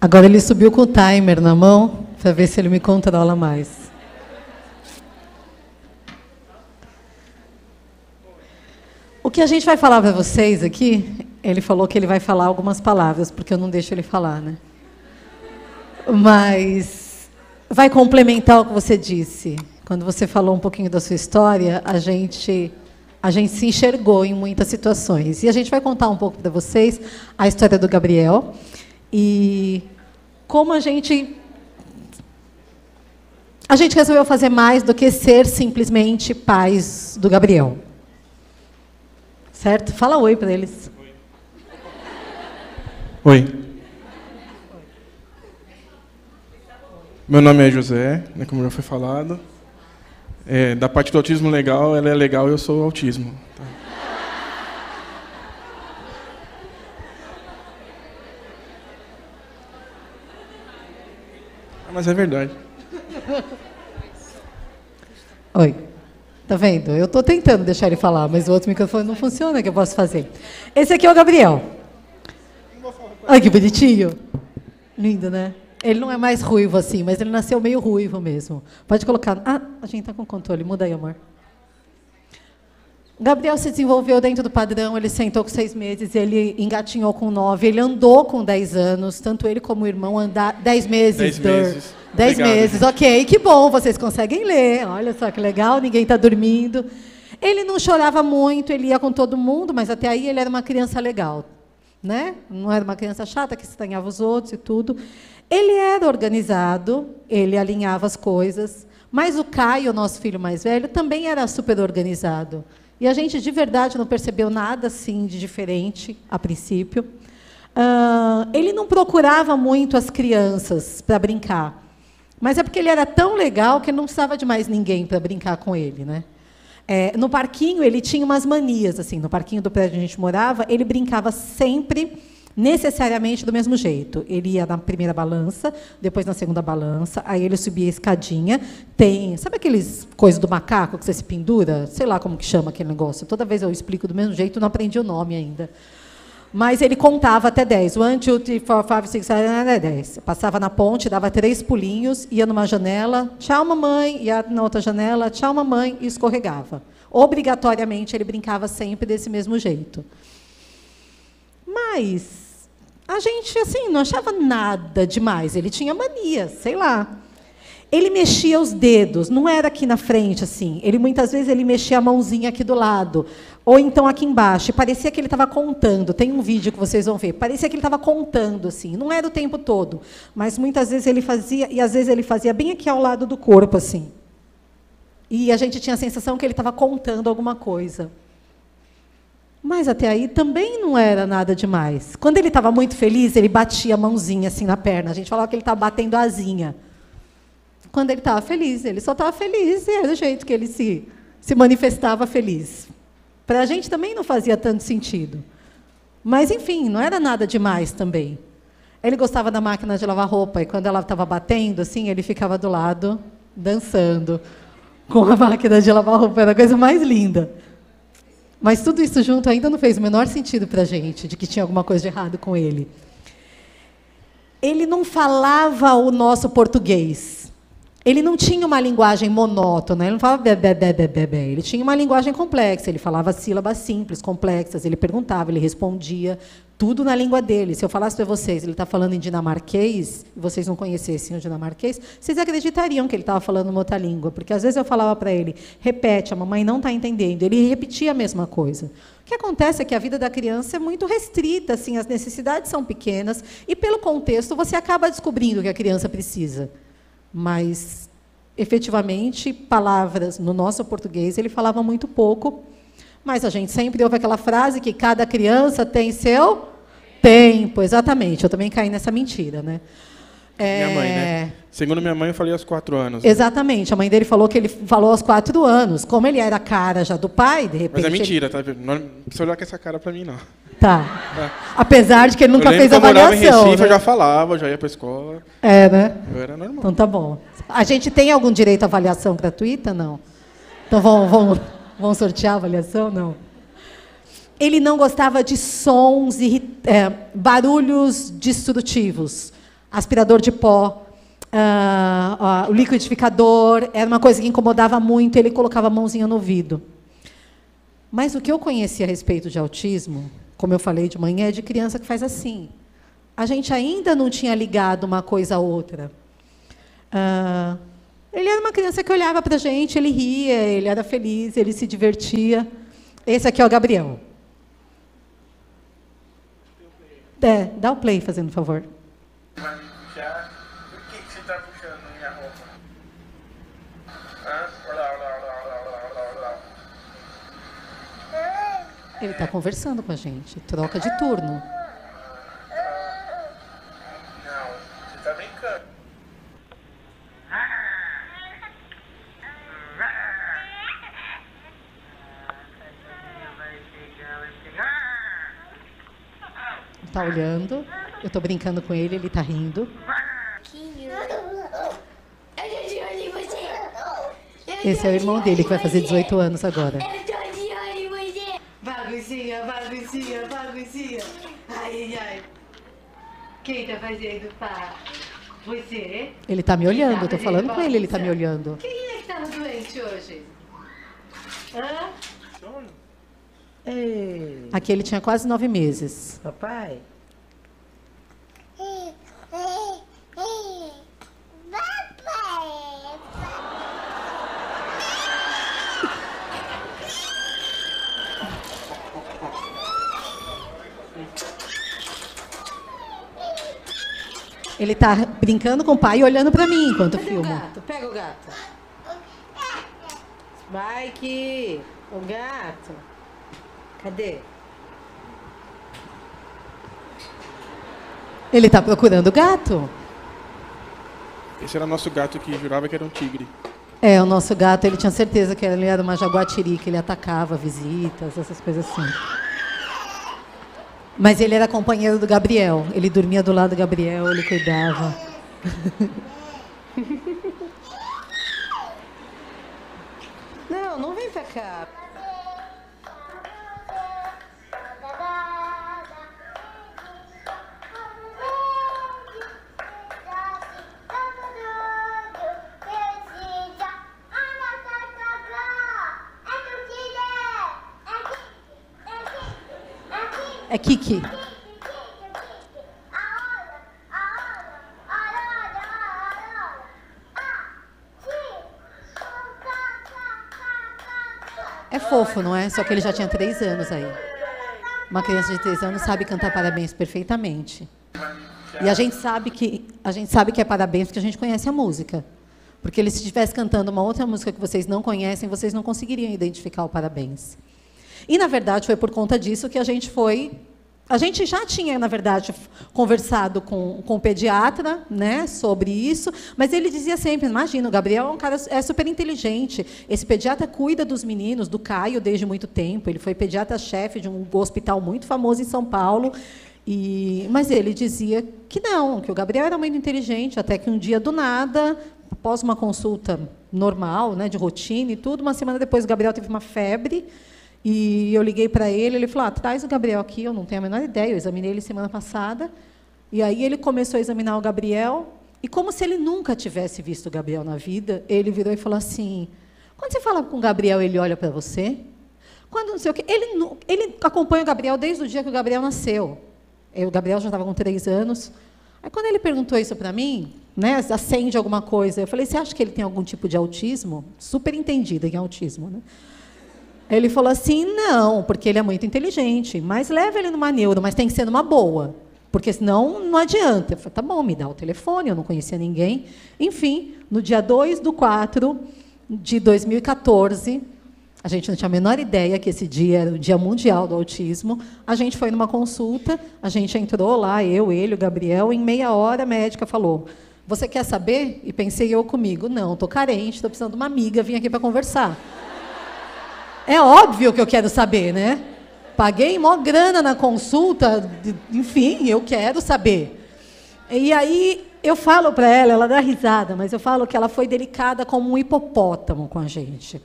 Agora ele subiu com o timer na mão para ver se ele me controla mais. O que a gente vai falar para vocês aqui, ele falou que ele vai falar algumas palavras, porque eu não deixo ele falar, né? Mas vai complementar o que você disse. Quando você falou um pouquinho da sua história, a gente se enxergou em muitas situações. E a gente vai contar um pouco para vocês a história do Gabriel e como a gente resolveu fazer mais do que ser simplesmente pais do Gabriel. Certo? Fala oi para eles. Oi. Meu nome é José, né, como já foi falado. Da parte do autismo legal, ela é legal e eu sou autismo. Tá? Mas é verdade. Oi. Tá vendo? Eu estou tentando deixar ele falar, mas o outro microfone não funciona, que eu posso fazer. Esse aqui é o Gabriel. Ai, que bonitinho. Lindo, né? Ele não é mais ruivo assim, mas ele nasceu meio ruivo mesmo. Pode colocar... Ah, a gente está com controle. Muda aí, amor. Gabriel se desenvolveu dentro do padrão, ele sentou com 6 meses, ele engatinhou com 9, ele andou com 10 anos, tanto ele como o irmão andar 10 meses. 10 meses. 10 Obrigado, meses, gente. Ok, que bom, vocês conseguem ler, olha só que legal, ninguém está dormindo. Ele não chorava muito, ele ia com todo mundo, mas até aí ele era uma criança legal, né? Não era uma criança chata que estranhava os outros e tudo. Ele era organizado, ele alinhava as coisas, mas o Caio, nosso filho mais velho, também era super organizado. E a gente, de verdade, não percebeu nada assim de diferente, a princípio. Ele não procurava muito as crianças para brincar, mas é porque ele era tão legal que ele não precisava de mais ninguém para brincar com ele, né? No parquinho, ele tinha umas manias. Assim, no parquinho do prédio onde a gente morava, ele brincava sempre, necessariamente, do mesmo jeito. Ele ia na primeira balança, depois na segunda balança, aí ele subia a escadinha. Sabe aqueles coisas do macaco que você se pendura? Sei lá como que chama aquele negócio. Toda vez eu explico do mesmo jeito, não aprendi o nome ainda. Mas ele contava até 10. 1, 2, 3, 4, 5, 6, 7, 10. Passava na ponte, dava 3 pulinhos, ia numa janela, tchau, mamãe, ia na outra janela, tchau, mamãe, e escorregava. Obrigatoriamente, ele brincava sempre desse mesmo jeito. Mas a gente assim não achava nada demais. Ele tinha mania, sei lá. Ele mexia os dedos, não era aqui na frente assim. Muitas vezes ele mexia a mãozinha aqui do lado, ou então aqui embaixo. E parecia que ele estava contando. Tem um vídeo que vocês vão ver. Parecia que ele estava contando assim. Não era o tempo todo, mas muitas vezes ele fazia, e às vezes ele fazia bem aqui ao lado do corpo assim. E a gente tinha a sensação que ele estava contando alguma coisa. Mas até aí também não era nada demais. Quando ele estava muito feliz, ele batia a mãozinha assim na perna. A gente falava que ele estava batendo a asinha. Quando ele estava feliz, ele só estava feliz, e era do jeito que ele se manifestava feliz. Para a gente também não fazia tanto sentido. Mas, enfim, não era nada demais também. Ele gostava da máquina de lavar roupa, e quando ela estava batendo, assim, ele ficava do lado, dançando, com a máquina de lavar roupa. Era a coisa mais linda. Mas tudo isso junto ainda não fez o menor sentido para a gente, de que tinha alguma coisa de errado com ele. Ele não falava o nosso português. Ele não tinha uma linguagem monótona, ele não falava bebê, bebê, bebê. Ele tinha uma linguagem complexa, ele falava sílabas simples, complexas, ele perguntava, ele respondia, tudo na língua dele. Se eu falasse para vocês, ele está falando em dinamarquês, e vocês não conhecessem o dinamarquês, vocês acreditariam que ele estava falando uma outra língua, porque às vezes eu falava para ele, repete, a mamãe não está entendendo, ele repetia a mesma coisa. O que acontece é que a vida da criança é muito restrita, assim, as necessidades são pequenas, e pelo contexto você acaba descobrindo o que a criança precisa. Mas, efetivamente, palavras no nosso português ele falava muito pouco, mas a gente sempre ouve aquela frase que cada criança tem seu tempo. Exatamente, eu também caí nessa mentira, né? Minha mãe, né? Segundo minha mãe, eu falei aos 4 anos. Exatamente, a mãe dele falou que ele falou aos 4 anos. Como ele era a cara já do pai, de repente... Mas é mentira, tá? Não precisa olhar com essa cara para mim, não. Tá. Apesar de que ele nunca fez avaliação. Eu morava em Recife, né? eu já falava, já ia para a escola. Né? Eu era normal. Então tá bom. A gente tem algum direito à avaliação gratuita? Não. Então vamos sortear a avaliação? Não. Ele não gostava de sons e barulhos destrutivos. aspirador de pó, o liquidificador, era uma coisa que incomodava muito, ele colocava a mãozinha no ouvido. Mas o que eu conheci a respeito de autismo, como eu falei de manhã, é de criança que faz assim. A gente ainda não tinha ligado uma coisa a outra. Ele era uma criança que olhava para a gente, ele ria, ele era feliz, ele se divertia. Esse aqui é o Gabriel. Dá o play, fazendo favor. Vai me puxar? Por que você está puxando minha roupa? Ele está conversando com a gente, troca de turno. Não, você está brincando. Está olhando, eu estou brincando com ele, ele está rindo. Esse é o irmão dele, que vai fazer 18 anos agora. Baguncinha, baguncinha, baguncinha. Ai, ai. Quem tá fazendo, pá? Você? Ele está me olhando, eu estou falando com ele, ele está me olhando. Quem é que tava doente hoje? Hã? Sono? Ei, Aqui ele tinha quase 9 meses. papai? Ele está brincando com o pai e olhando para mim enquanto Cadê o filma. gato? Pega o gato. Spike, o gato. Cadê? Ele está procurando o gato. Esse era nosso gato que jurava que era um tigre. O nosso gato, ele tinha certeza que ele era uma jaguatirica, ele atacava visitas, essas coisas assim. Mas ele era companheiro do Gabriel, ele dormia do lado do Gabriel, ele cuidava. Não, não vem pra cá. É Kiki. É fofo, não é? Só que ele já tinha 3 anos aí. Uma criança de 3 anos sabe cantar parabéns perfeitamente. E a gente sabe que é parabéns porque a gente conhece a música. Porque ele, se estivesse cantando uma outra música que vocês não conhecem, vocês não conseguiriam identificar o parabéns. E, na verdade, foi por conta disso que a gente foi... A gente já tinha, na verdade, conversado com o pediatra, né, sobre isso, mas ele dizia sempre, imagina, o Gabriel é um cara super inteligente, esse pediatra cuida dos meninos, do Caio, desde muito tempo, ele foi pediatra-chefe de um hospital muito famoso em São Paulo, mas ele dizia que não, que o Gabriel era muito inteligente, até que um dia, do nada, após uma consulta normal, né, de rotina e tudo, uma semana depois o Gabriel teve uma febre, e eu liguei para ele, ele falou, traz o Gabriel aqui, eu não tenho a menor ideia, eu examinei ele semana passada, e aí ele começou a examinar o Gabriel, e como se ele nunca tivesse visto o Gabriel na vida, ele virou e falou assim, quando você fala com o Gabriel, ele olha para você? Quando não sei o quê, ele acompanha o Gabriel desde o dia que o Gabriel nasceu. O Gabriel já estava com 3 anos. Aí, quando ele perguntou isso para mim, né, acende alguma coisa, eu falei, você acha que ele tem algum tipo de autismo? Super entendida em autismo, né? Ele falou assim, não, porque ele é muito inteligente, mas leva ele numa neuro, mas tem que ser numa boa, porque senão não adianta. Eu falei, tá bom, me dá o telefone, eu não conhecia ninguém. Enfim, no dia 2/4/2014, a gente não tinha a menor ideia que esse dia era o Dia Mundial do Autismo, a gente foi numa consulta, a gente entrou lá, ele, o Gabriel, em meia hora a médica falou, você quer saber? E pensei eu comigo, não, estou carente, estou precisando de uma amiga, vim aqui para conversar. É óbvio que eu quero saber, né? Paguei mó grana na consulta, enfim, eu quero saber. E aí eu falo para ela dá risada, mas eu falo que ela foi delicada como um hipopótamo com a gente.